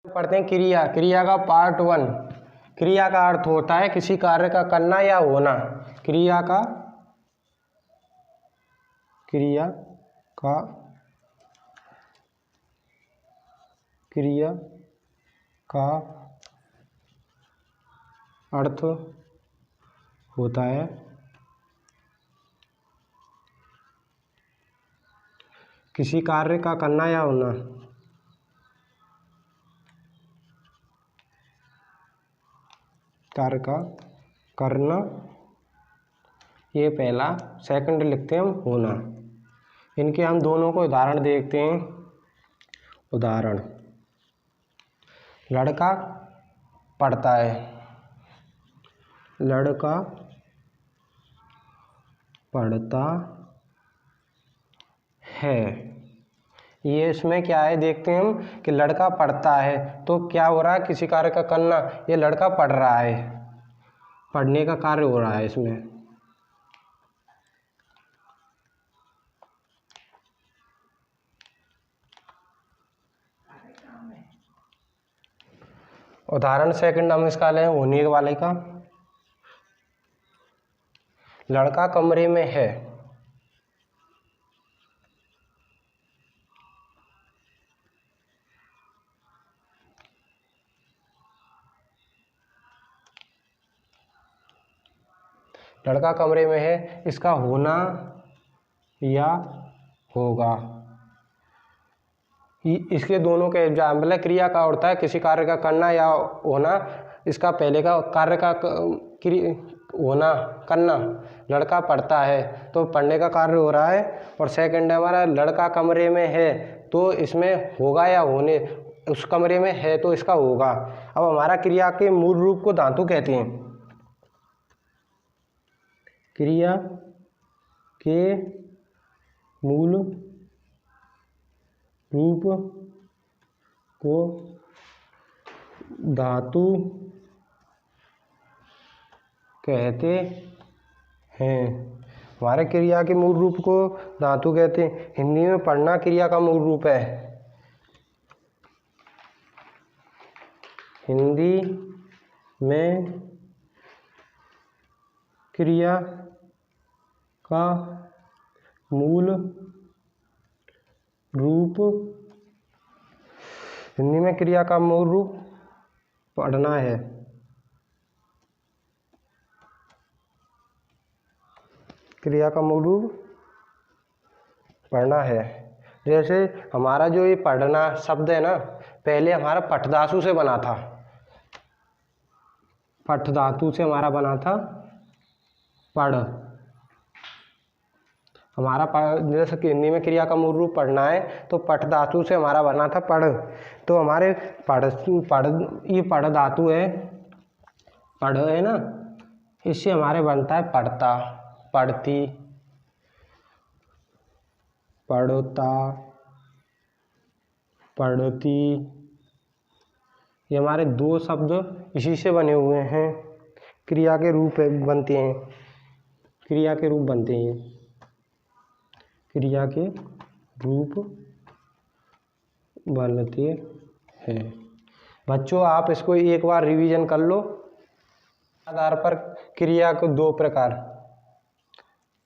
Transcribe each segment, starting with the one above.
पढ़ते हैं क्रिया। क्रिया का पार्ट 1। क्रिया का अर्थ होता है किसी कार्य का करना या होना। क्रिया का अर्थ होता है किसी कार्य का करना या होना। कार्य का करना, ये पहला। सेकंड लिखते हैं हम होना। इनके हम दोनों को उदाहरण देखते हैं। उदाहरण, लड़का पढ़ता है। लड़का पढ़ता है। ये इसमें क्या है देखते हैं हम कि लड़का पढ़ता है तो क्या हो रहा है, किसी कार्य का करना। ये लड़का पढ़ रहा है, पढ़ने का कार्य हो रहा है इसमें। उदाहरण सेकंड हम इसका लें होने वाले का। लड़का कमरे में है। लड़का कमरे में है, इसका होना या होगा। इसके दोनों के एग्जाम्पल है। क्रिया का होता है किसी कार्य का करना या होना। इसका पहले का कार्य का होना, करना। लड़का पढ़ता है तो पढ़ने का कार्य हो रहा है। और सेकंड है हमारा लड़का कमरे में है तो इसमें होगा या होने, उस कमरे में है तो इसका होगा। अब हमारा क्रिया के मूल रूप को धातु कहते हैं। क्रिया के मूल रूप को धातु कहते हैं। हमारे क्रिया के मूल रूप को धातु कहते हैं। हिंदी में पढ़ना क्रिया का मूल रूप है। हिंदी में क्रिया का मूल रूप, हिंदी में क्रिया का मूल रूप पढ़ना है। क्रिया का मूल रूप पढ़ना है। जैसे हमारा जो ये पढ़ना शब्द है ना, पहले हमारा पठ धातु से बना था। पठ धातु से हमारा बना था पढ़। हमारा जैसे कि हिंदी में क्रिया का मूल रूप पढ़ना है तो पठ धातु से हमारा बना था पढ़। तो हमारे ये पढ़ धातु है, पढ़ है ना, इससे हमारे बनता है पढ़ता, पढ़ती, पढ़ता, पढ़ती। ये हमारे दो शब्द इसी से बने हुए हैं। क्रिया के रूप बनते हैं। क्रिया के रूप बनते हैं। क्रिया के रूप बनते हैं। बच्चों आप इसको एक बार रिवीजन कर लो। आधार पर क्रिया को दो प्रकार,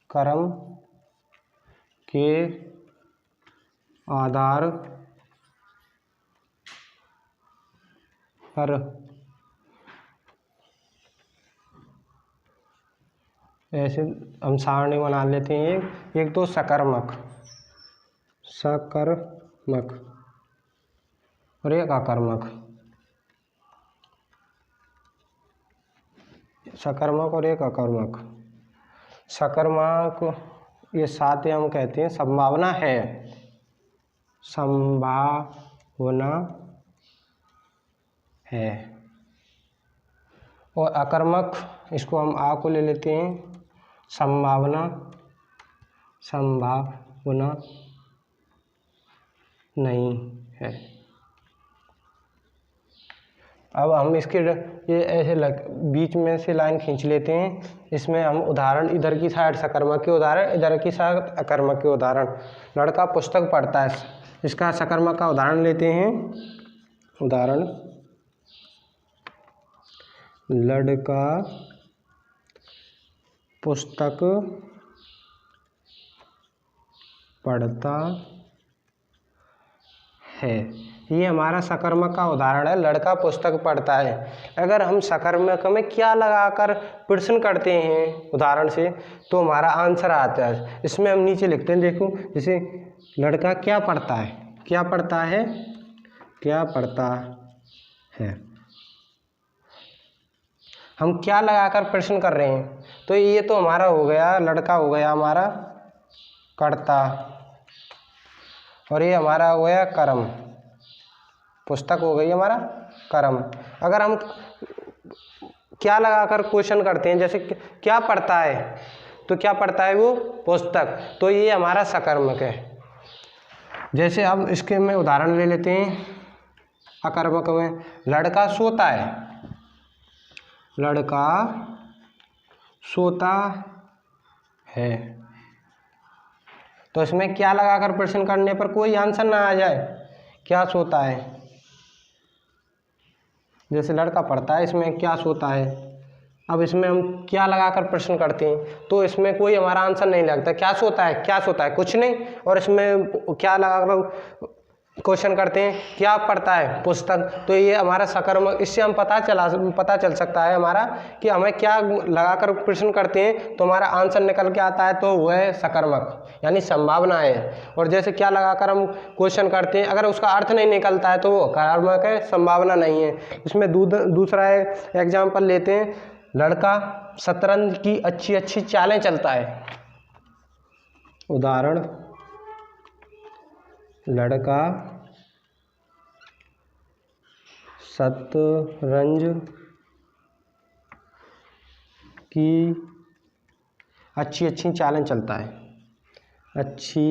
कर्म के आधार पर ऐसे हम सारणी बना लेते हैं। एक तो सकर्मक, सकर्मक और एक अकर्मक। सकर्मक और एक अकर्मक। सकर्मक ये साथ हम कहते हैं संभावना है, संभावना है। और अकर्मक इसको हम आ को ले लेते हैं, संभावना, संभावना नहीं है। अब हम इसके ये ऐसे बीच में से लाइन खींच लेते हैं। इसमें हम उदाहरण इधर की साइड सकर्मक के उदाहरण, इधर की साइड अकर्मक के उदाहरण। लड़का पुस्तक पढ़ता है, इसका सकर्मक का उदाहरण लेते हैं। उदाहरण, लड़का पुस्तक पढ़ता है। ये हमारा सकर्मक का उदाहरण है, लड़का पुस्तक पढ़ता है। अगर हम सकर्मक में क्या लगाकर प्रश्न करते हैं उदाहरण से, तो हमारा आंसर आता है। इसमें हम नीचे लिखते हैं, देखो, जैसे लड़का क्या पढ़ता है, क्या पढ़ता है, क्या पढ़ता है। हम क्या लगाकर प्रश्न कर रहे हैं, तो ये तो हमारा हो गया, लड़का हो गया हमारा कर्ता, और ये हमारा हो गया कर्म, पुस्तक हो गई हमारा कर्म। अगर हम क्या लगाकर क्वेश्चन करते हैं, जैसे क्या पढ़ता है, तो क्या पढ़ता है वो, पुस्तक, तो ये हमारा सकर्मक है। जैसे अब इसके में उदाहरण ले लेते हैं अकर्मक में, लड़का सोता है, लड़का सोता है। तो इसमें क्या लगाकर प्रश्न करने पर कोई आंसर ना आ जाए, क्या सोता है। जैसे लड़का पढ़ता है, इसमें क्या सोता है। अब इसमें हम क्या लगाकर प्रश्न करते हैं, तो इसमें कोई हमारा आंसर नहीं लगता, क्या सोता है, क्या सोता है, कुछ नहीं। और इसमें क्या लगाकर क्वेश्चन करते हैं, क्या पढ़ता है, पुस्तक, तो ये हमारा सकर्मक। इससे हम पता चल सकता है हमारा कि हमें क्या लगाकर प्रश्न करते हैं तो हमारा आंसर निकल के आता है, तो वह है सकर्मक, यानी संभावना है। और जैसे क्या लगाकर हम क्वेश्चन करते हैं, अगर उसका अर्थ नहीं निकलता है तो वो कर्मक है, संभावना नहीं है। इसमें दूसरा एग्जाम्पल लेते हैं, लड़का शतरंज की अच्छी अच्छी चालें चलता है। उदाहरण, लड़का शतरंज की अच्छी अच्छी चालें चलता है, अच्छी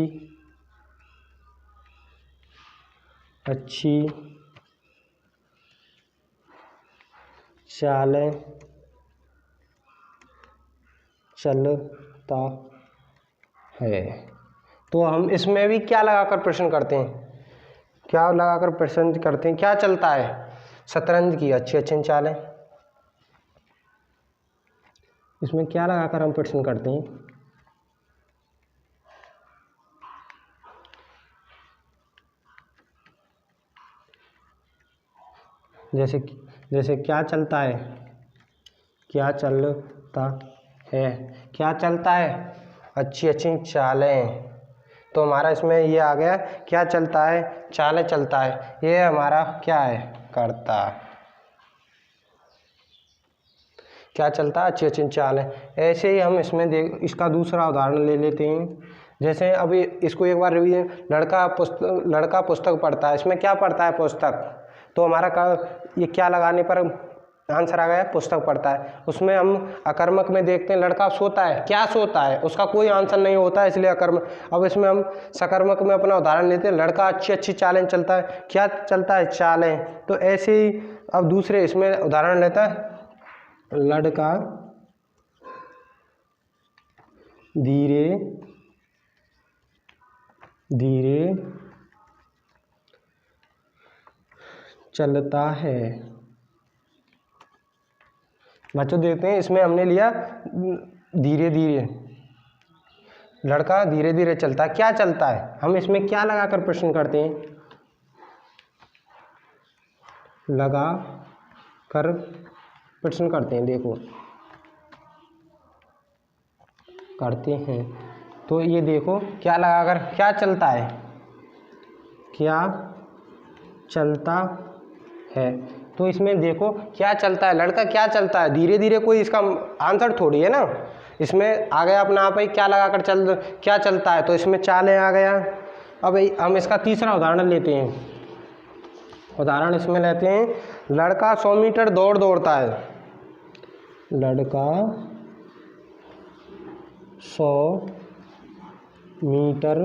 अच्छी चालें चलता है। तो हम इसमें भी क्या लगाकर प्रश्न करते हैं, क्या लगाकर प्रश्न करते हैं, क्या चलता है, शतरंज की अच्छी अच्छी चालें। इसमें क्या लगाकर हम प्रश्न करते हैं, जैसे क्या चलता है, क्या चलता है, क्या चलता है, अच्छी अच्छी चालें। तो हमारा इसमें ये आ गया, क्या चलता है, चालें चलता है, ये हमारा क्या है, कर्ता। क्या चलता है, अच्छी अच्छी चालें। ऐसे ही हम इसमें इसका दूसरा उदाहरण ले लेते हैं। जैसे अभी इसको एक बार रिवीजन, लड़का पुस्तक पढ़ता है, इसमें क्या पढ़ता है, पुस्तक, तो हमारा ये क्या लगाने पर आंसर आ गया, पुस्तक पढ़ता है। उसमें हम अकर्मक में देखते हैं, लड़का सोता है, क्या सोता है, उसका कोई आंसर नहीं होता है, इसलिए अकर्मक। अब इसमें हम सकर्मक में अपना उदाहरण लेते हैं, लड़का अच्छी अच्छी चालें चलता है, क्या चलता है, चालें। तो ऐसे ही अब दूसरे इसमें उदाहरण लेता है, लड़का धीरे धीरे चलता है। बच्चों देखते हैं, इसमें हमने लिया धीरे धीरे, लड़का धीरे धीरे चलता है, क्या चलता है, हम इसमें क्या लगाकर प्रश्न करते हैं, लगा कर प्रश्न करते हैं। देखो करते हैं, तो ये देखो क्या लगाकर, क्या चलता है, क्या चलता है। तो इसमें देखो क्या चलता है, लड़का क्या चलता है, धीरे धीरे, कोई इसका आंसर थोड़ी है ना। इसमें आ गया अपना आप ही क्या लगाकर क्या चलता है, तो इसमें चालें आ गया। अब हम इसका तीसरा उदाहरण लेते हैं। उदाहरण इसमें लेते हैं, लड़का 100 मीटर दौड़ता है, लड़का 100 मीटर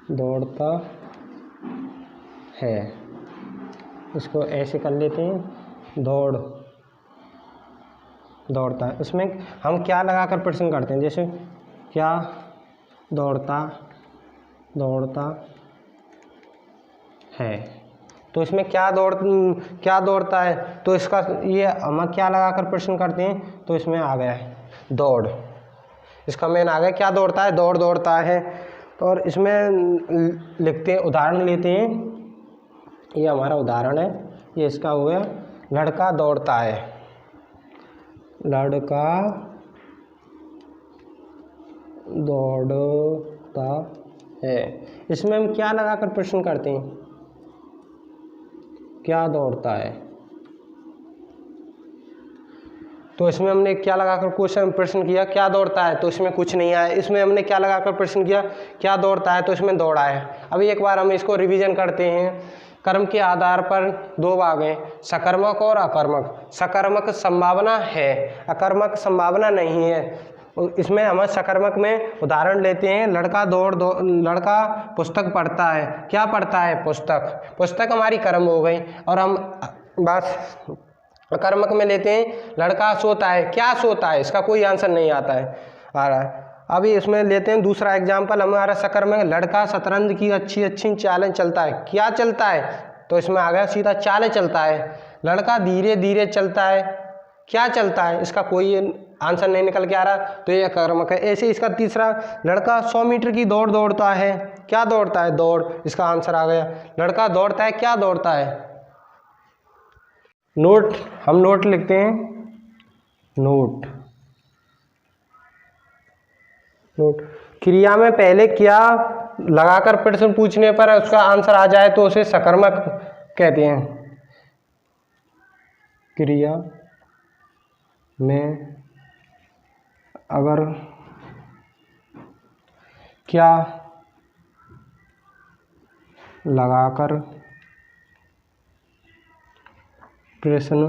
दौड़ता है। इसको ऐसे कर लेते हैं, दौड़ता है। इसमें हम क्या लगाकर प्रश्न करते हैं, जैसे क्या दौड़ता है। तो इसमें क्या दौड़ता है, तो इसका ये हम क्या लगाकर प्रश्न करते हैं, तो इसमें आ गया है दौड़। इसका मेन आ गया क्या दौड़ता है, दौड़ता है। तो और इसमें लिखते हैं, उदाहरण लेते हैं। ये हमारा उदाहरण है, ये इसका हो गया लड़का दौड़ता है। लड़का दौड़ता है। इसमें हम क्या लगाकर प्रश्न करते हैं, क्या दौड़ता है। तो इसमें हमने क्या लगाकर प्रश्न किया, क्या दौड़ता है, तो इसमें कुछ नहीं आया। इसमें हमने क्या लगाकर प्रश्न किया, क्या दौड़ता है, तो इसमें दौड़ा है। अभी एक बार हम इसको रिवीजन करते हैं। कर्म के आधार पर दो भाग हैं, सकर्मक और अकर्मक। सकर्मक संभावना है, अकर्मक संभावना नहीं है। इसमें हम सकर्मक में उदाहरण लेते हैं, लड़का पुस्तक पढ़ता है। क्या पढ़ता है, पुस्तक हमारी कर्म हो गई। और हम बस अकर्मक में लेते हैं, लड़का सोता है। क्या सोता है, इसका कोई आंसर नहीं आ रहा है। अभी इसमें लेते हैं दूसरा एग्जाम्पल हमारा सकर्मक, लड़का शतरंज की अच्छी चालें चलता है। क्या चलता है, तो इसमें आ गया सीधा चालें चलता है। लड़का धीरे धीरे चलता है। क्या चलता है, इसका कोई आंसर नहीं निकल के आ रहा, तो ये अकर्मक है। ऐसे इसका तीसरा, लड़का 100 मीटर की दौड़ दौड़ता है। क्या दौड़ता है, दौड़, इसका आंसर आ गया। लड़का दौड़ता है, क्या दौड़ता है। हम नोट लिखते हैं, नोट क्रिया में पहले क्या लगाकर प्रश्न पूछने पर उसका आंसर आ जाए तो उसे सकर्मक कहते हैं। क्रिया में अगर क्या लगाकर प्रश्न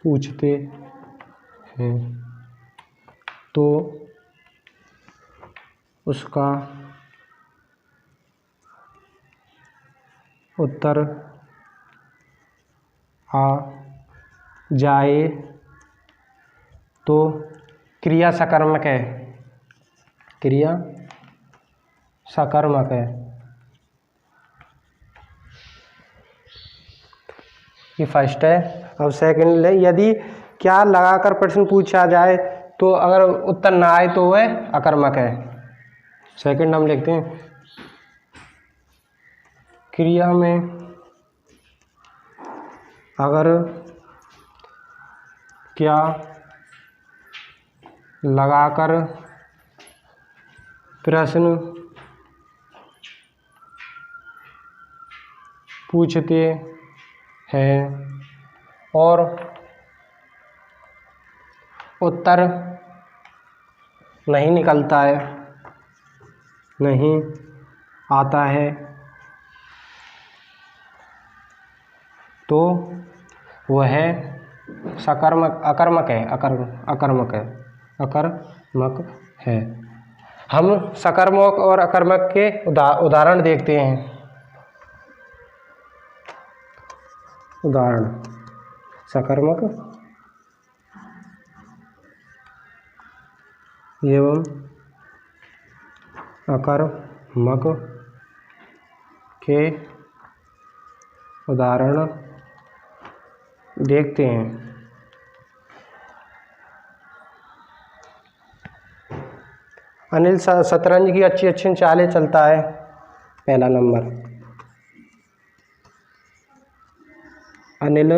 पूछते हैं तो उसका उत्तर आ जाए तो क्रिया सकर्मक है। क्रिया सकर्मक है। ये फर्स्ट है। अब सेकंड है, यदि क्या लगाकर प्रश्न पूछा जाए तो अगर उत्तर ना आए तो वह अकर्मक है। सेकंड हम लिखते हैं, क्रिया में अगर क्या लगाकर प्रश्न पूछते हैं और उत्तर नहीं निकलता है, नहीं आता है, तो वह अकर्मक है। हम सकर्मक और अकर्मक के उदाहरण देखते हैं। उदाहरण, सकर्मक एवं अकर्मक के उदाहरण देखते हैं। अनिल शतरंज की अच्छी चालें चलता है। पहला नंबर, अनिल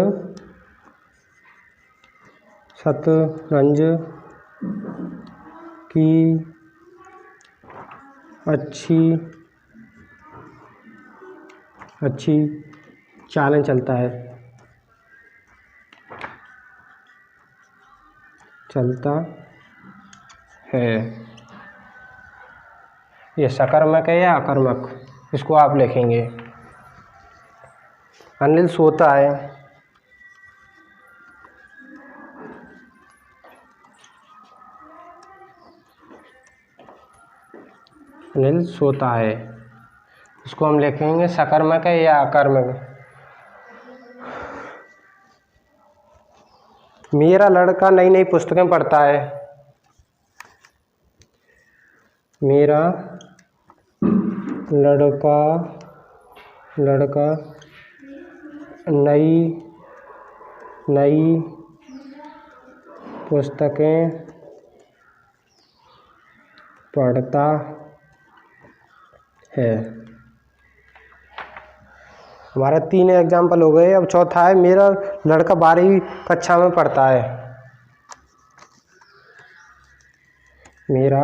शतरंज की अच्छी चालें चलता है। ये सकर्मक है या अकर्मक, इसको आप लिखेंगे। अनिल सोता है। अनिल सोता है, इसको हम लिखेंगे सकर्मक है या अकर्मक। मेरा लड़का नई नई पुस्तकें पढ़ता है। मेरा लड़का नई नई पुस्तकें पढ़ता है। हमारे 3 एग्जाम्पल हो गए। अब चौथा है, मेरा लड़का 12वीं कक्षा में पढ़ता है। मेरा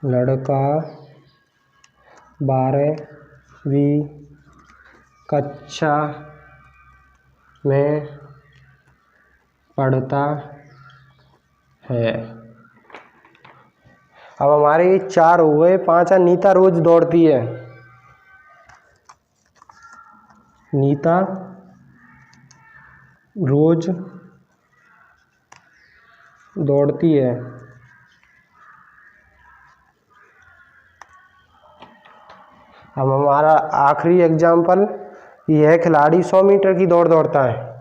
लड़का 12वीं कक्षा में पढ़ता है। अब हमारे 4 हो गए। 5 है, नीता रोज दौड़ती है। नीता रोज दौड़ती है। अब हमारा आखिरी एग्जाम्पल यह खिलाड़ी 100 मीटर की दौड़ दौड़ता है।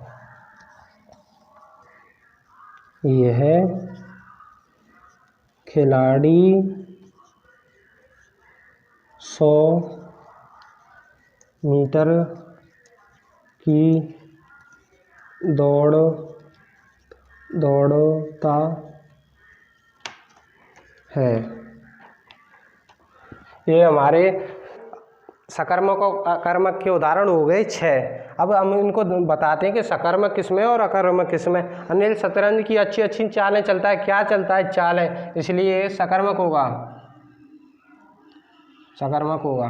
यह खिलाड़ी 100 मीटर की दौड़ दौड़ता है। ये हमारे सकर्मक और अकर्मक के उदाहरण हो गए 6। अब हम इनको बताते हैं कि सकर्मक किसमें और अकर्मक किसमें। अनिल शतरंज की अच्छी अच्छी चालें चलता है। क्या चलता है? चालें, इसलिए सकर्मक होगा। सकर्मक होगा।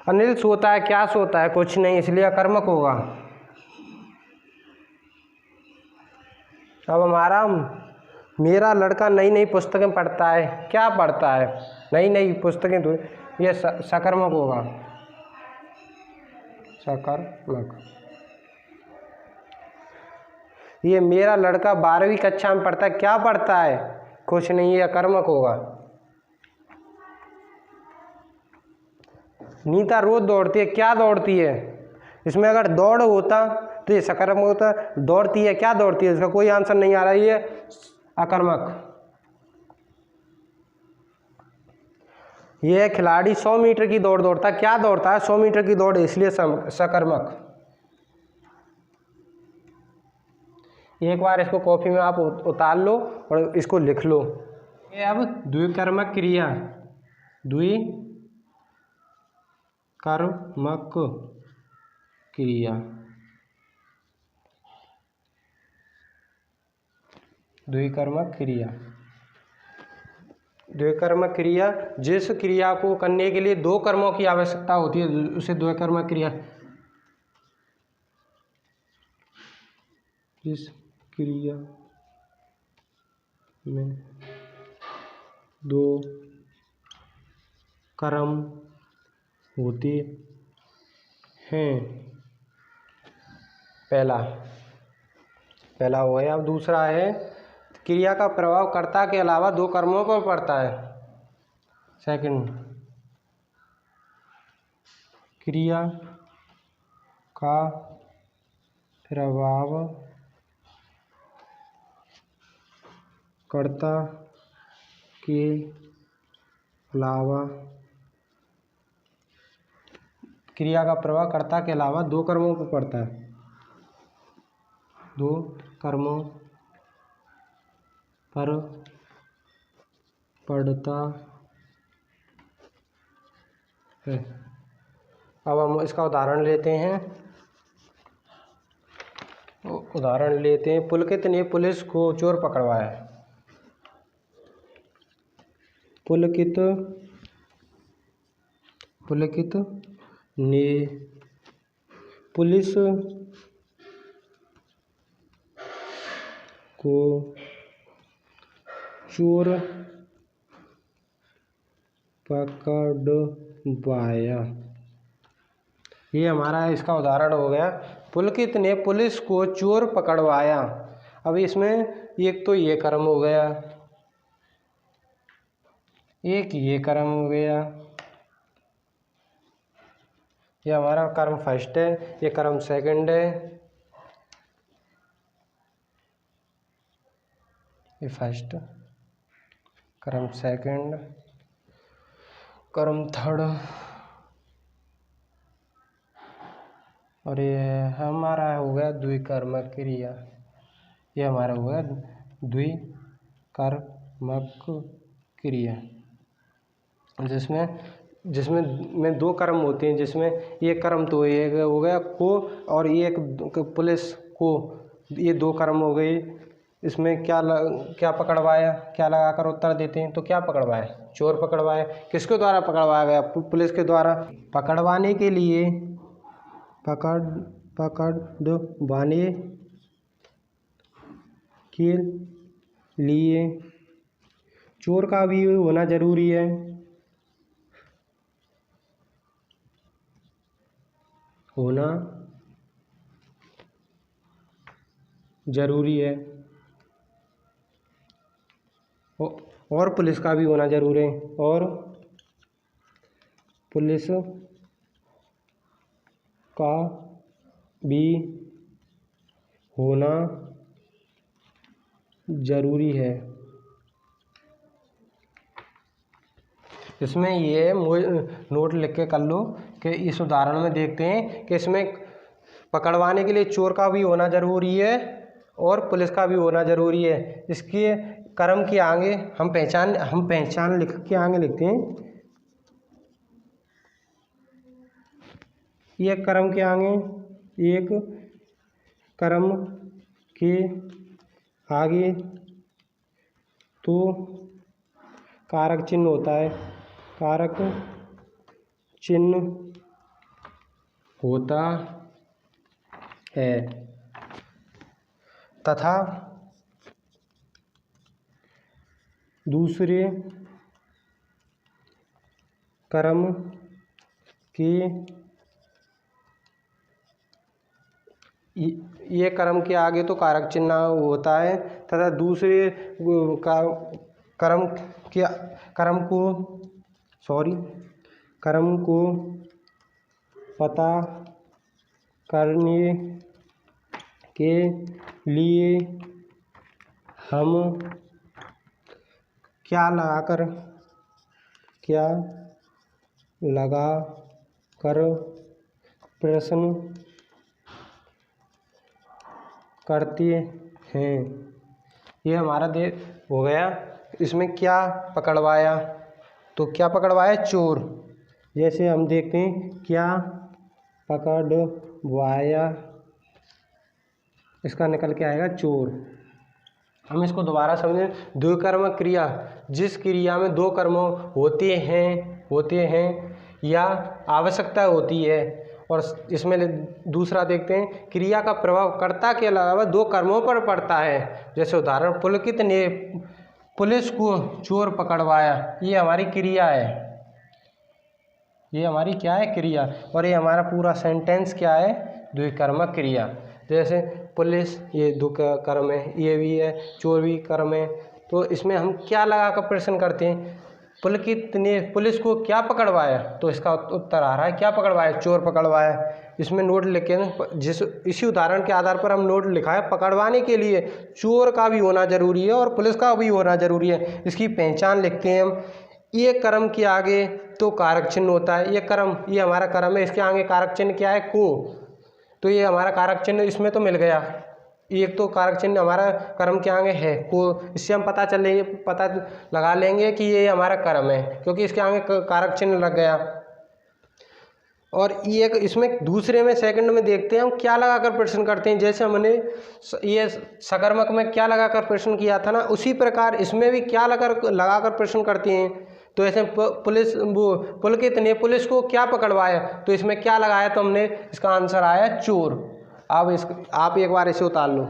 अनिल सोता है। क्या सोता है? कुछ नहीं, इसलिए अकर्मक होगा। अब हमारा मेरा लड़का नई नई पुस्तकें पढ़ता है। क्या पढ़ता है? नई नई पुस्तकें, तो ये सकर्मक होगा। सकर्मक। ये मेरा लड़का 12वीं कक्षा में पढ़ता है। क्या पढ़ता है? कुछ नहीं, ये अकर्मक होगा। नीता रोज दौड़ती है। क्या दौड़ती है? इसमें अगर दौड़ होता तो ये सकर्मक होता। दौड़ती है, क्या दौड़ती है? इसका कोई आंसर नहीं आ रहा है, ये अकर्मक। यह खिलाड़ी 100 मीटर की दौड़ दौड़ता है। क्या दौड़ता है? 100 मीटर की दौड़, इसलिए सकर्मक। एक बार इसको कॉपी में आप उतार लो और इसको लिख लो। ये अब द्विकर्मक क्रिया, द्विकर्मक क्रिया, द्विकर्मक क्रिया। द्विकर्मक क्रिया जिस क्रिया को करने के लिए 2 कर्मों की आवश्यकता होती है, उसे द्विकर्मक क्रिया। जिस क्रिया में 2 कर्म होते हैं। पहला हो गया। अब दूसरा है, क्रिया का प्रभाव कर्ता के अलावा 2 कर्मों पर पड़ता है। सेकंड, क्रिया का प्रभाव कर्ता के अलावा, क्रिया का प्रभाव कर्ता के अलावा 2 कर्मों पर पड़ता है। 2 कर्मों पर पड़ता है। अब हम इसका उदाहरण लेते हैं। पुलकित ने पुलिस को चोर पकड़वाया। पुलकित ने पुलिस को चोर पकड़वाया। ये हमारा इसका उदाहरण हो गया। पुलकित ने पुलिस को चोर पकड़वाया। अब इसमें एक तो ये कर्म हो गया, एक ये कर्म हो गया। ये हमारा कर्म फर्स्ट है, ये कर्म सेकंड है। ये फर्स्ट, कर्म सेकंड, कर्म थर्ड, और ये हमारा हो गया द्विकर्मक क्रिया। ये हमारा हो गया द्विकर्मक क्रिया, जिसमें जिसमें में दो कर्म होते हैं, जिसमें एक कर्म तो एक हो गया को, और एक पुलिस को, ये दो कर्म हो गए। इसमें क्या पकड़वाया, क्या लगाकर उत्तर देते हैं, तो क्या पकड़वाया, चोर पकड़वाया। किसके द्वारा पकड़वाया गया, पुलिस के द्वारा। पकड़वाने के लिए पकड़वाने के लिए चोर का भी होना जरूरी है, होना जरूरी है, और पुलिस का भी होना जरूरी है, और पुलिस का भी होना जरूरी है। इसमें ये नोट लिख के कर लो कि इस उदाहरण में देखते हैं कि इसमें पकड़वाने के लिए चोर का भी होना जरूरी है और पुलिस का भी होना जरूरी है। इसके कर्म के आगे हम पहचान लिख के आगे लिखते हैं। एक कर्म के आगे, एक कर्म के आगे तो कारक चिन्ह होता है, कारक चिन्ह होता है, तथा दूसरे कर्म के ये कर्म के आगे तो कारक चिन्ह होता है, तथा दूसरे कर्म को पता करने के लिए हम क्या लगाकर प्रश्न करते हैं। ये हमारा हो गया। इसमें क्या पकड़वाया, तो क्या पकड़वाया, चोर। जैसे हम देखते हैं क्या पकड़वाया, इसका निकल के आएगा चोर। हम इसको दोबारा समझें। द्विकर्मक क्रिया, जिस क्रिया में दो कर्म होते हैं या आवश्यकता होती है। और इसमें दूसरा देखते हैं, क्रिया का प्रभाव कर्ता के अलावा दो कर्मों पर पड़ता है। जैसे उदाहरण, पुलकित ने पुलिस को चोर पकड़वाया, ये हमारी क्रिया है, ये हमारी क्या है, क्रिया। और ये हमारा पूरा सेंटेंस क्या है, द्विकर्मक क्रिया। जैसे पुलिस, ये दो कर्म है, ये भी है, चोर भी कर्म है। तो इसमें हम क्या लगा कर प्रश्न करते हैं, पुलकित ने पुलिस को क्या पकड़वाया, तो इसका उत्तर आ रहा है क्या पकड़वाया, चोर पकड़वाया। इसमें नोट लिखे, इसी उदाहरण के आधार पर हम नोट लिखा है, पकड़वाने के लिए चोर का भी होना जरूरी है और पुलिस का भी होना जरूरी है। इसकी पहचान लिखते हैं हम। ये कर्म के आगे तो कारक चिन्ह होता है, ये हमारा कर्म है, इसके आगे कारक चिन्ह क्या है, को। तो ये हमारा कारक चिन्ह इसमें तो मिल गया, एक तो कारक चिन्ह हमारा कर्म के आगे है को। इससे हम पता लगा लेंगे कि ये हमारा कर्म है, क्योंकि इसके आगे कारक चिन्ह लग गया। और ये इसमें दूसरे में सेकंड में देखते हैं हम क्या लगाकर प्रश्न करते हैं। जैसे हमने ये सकर्मक में क्या लगाकर प्रश्न किया था ना, उसी प्रकार इसमें भी क्या लगाकर प्रश्न करते हैं। तो ऐसे पुलकित ने पुलिस को क्या पकड़वाया, तो इसमें क्या लगाया, तो हमने इसका आंसर आया चोर। अब आप एक बार इसे उतार लो।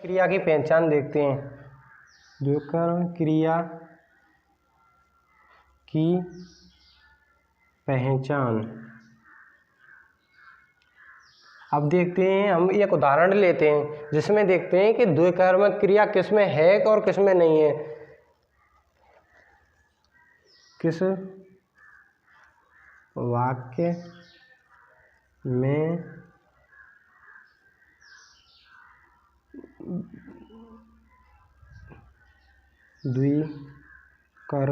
क्रिया की पहचान देखते हैं। द्विकर्म क्रिया की पहचान। अब देखते हैं, हम एक उदाहरण लेते हैं जिसमें देखते हैं कि द्विकर्मक क्रिया किसमें है और किसमें नहीं है। किस वाक्य में द्विकर्मक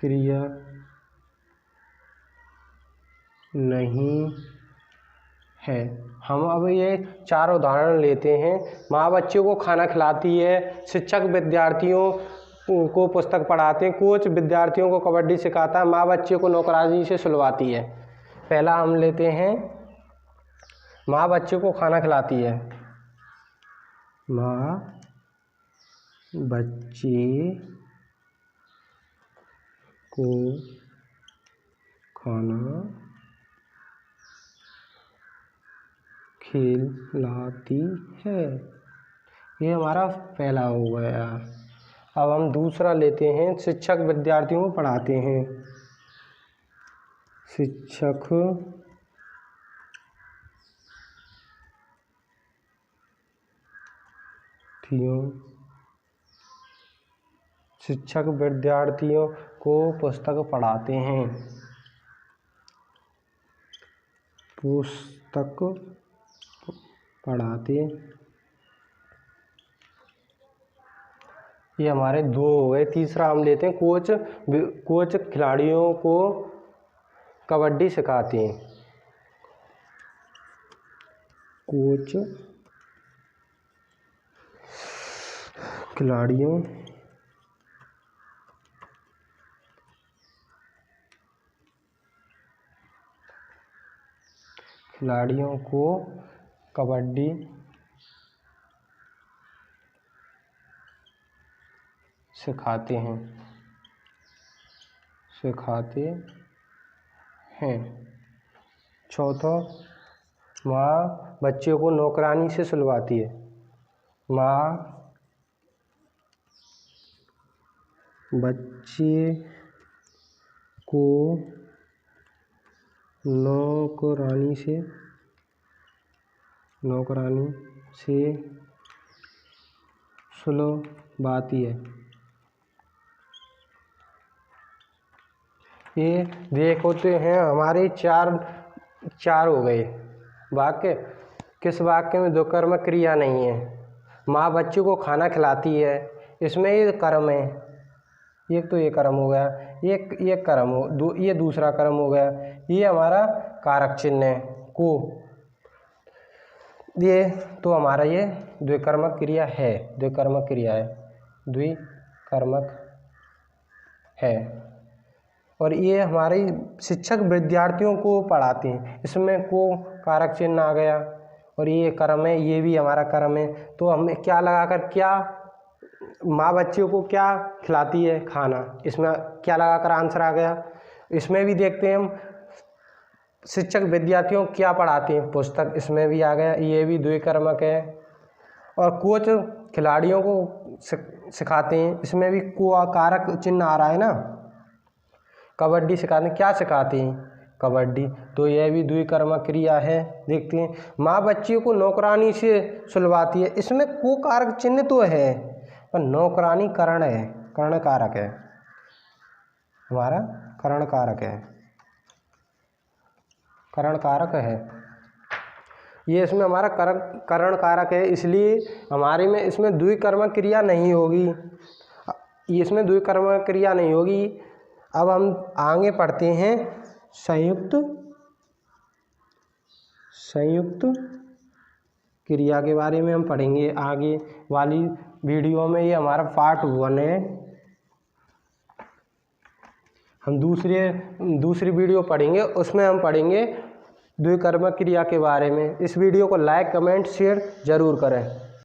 क्रिया नहीं है। हम अब ये 4 उदाहरण लेते हैं। माँ बच्चों को खाना खिलाती है, शिक्षक विद्यार्थियों को पुस्तक पढ़ाते हैं, कोच विद्यार्थियों को कबड्डी सिखाता है, माँ बच्चे को नौकरानी से सुलवाती है। पहला हम लेते हैं, माँ बच्चे को खाना खिलाती है। माँ बच्चे को खाना खिलाती है, ये हमारा पहला हो गया। अब हम दूसरा लेते हैं, शिक्षक विद्यार्थियों को पढ़ाते हैं। शिक्षक विद्यार्थियों को पुस्तक पढ़ाते हैं। पुस्तक पढ़ाते, ये हमारे 2 हो गए। तीसरा हम लेते हैं, कोच खिलाड़ियों को कबड्डी सिखाते हैं। कोच खिलाड़ियों को कबड्डी सिखाते हैं। चौथा, माँ बच्चे को नौकरानी से सुलवाती है। माँ बच्चे को नौकरानी से सुलवाती है। ये देखते हैं हमारे 4 हो गए वाक्य। किस वाक्य में द्विकर्मक क्रिया नहीं है? माँ बच्चे को खाना खिलाती है, इसमें ये कर्म है, एक तो ये कर्म हो गया, ये कर्म हो, ये दूसरा कर्म हो गया, ये हमारा कारक चिन्ह है को, ये तो हमारा ये द्विकर्मक क्रिया है, द्विकर्मक है। और ये हमारे शिक्षक विद्यार्थियों को पढ़ाते हैं, इसमें को कारक चिन्ह आ गया, और ये कर्म है, ये भी हमारा कर्म है। तो हमें क्या लगाकर, क्या माँ बच्चों को क्या खिलाती है? खाना। इसमें क्या लगाकर आंसर आ गया। इसमें भी देखते हैं हम, शिक्षक विद्यार्थियों को क्या पढ़ाते हैं? पुस्तक। इसमें भी आ गया, ये भी द्विकर्मक है। और कोच खिलाड़ियों को सिखाते हैं, इसमें भी को कारक चिन्ह आ रहा है ना। कबड्डी सिखाते हैं, क्या सिखाते हैं? कबड्डी, तो यह भी द्विकर्मक क्रिया है। देखते हैं, माँ बच्चे को नौकरानी से सुलवाती है, इसमें को कारक चिन्ह तो है, पर नौकरानी कर्ण है, कर्ण कारक है, हमारा कर्ण कारक है, कर्ण कारक है। ये इसमें हमारा कर्ण कारक है, इसलिए हमारे में इसमें द्विकर्मक क्रिया नहीं होगी, इसमें द्विकर्मक क्रिया नहीं होगी। अब हम आगे पढ़ते हैं, संयुक्त क्रिया के बारे में हम पढ़ेंगे आगे वाली वीडियो में। ये हमारा पार्ट 1 है। हम दूसरी वीडियो पढ़ेंगे, उसमें हम पढ़ेंगे द्विकर्मक क्रिया के बारे में। इस वीडियो को लाइक, कमेंट, शेयर जरूर करें।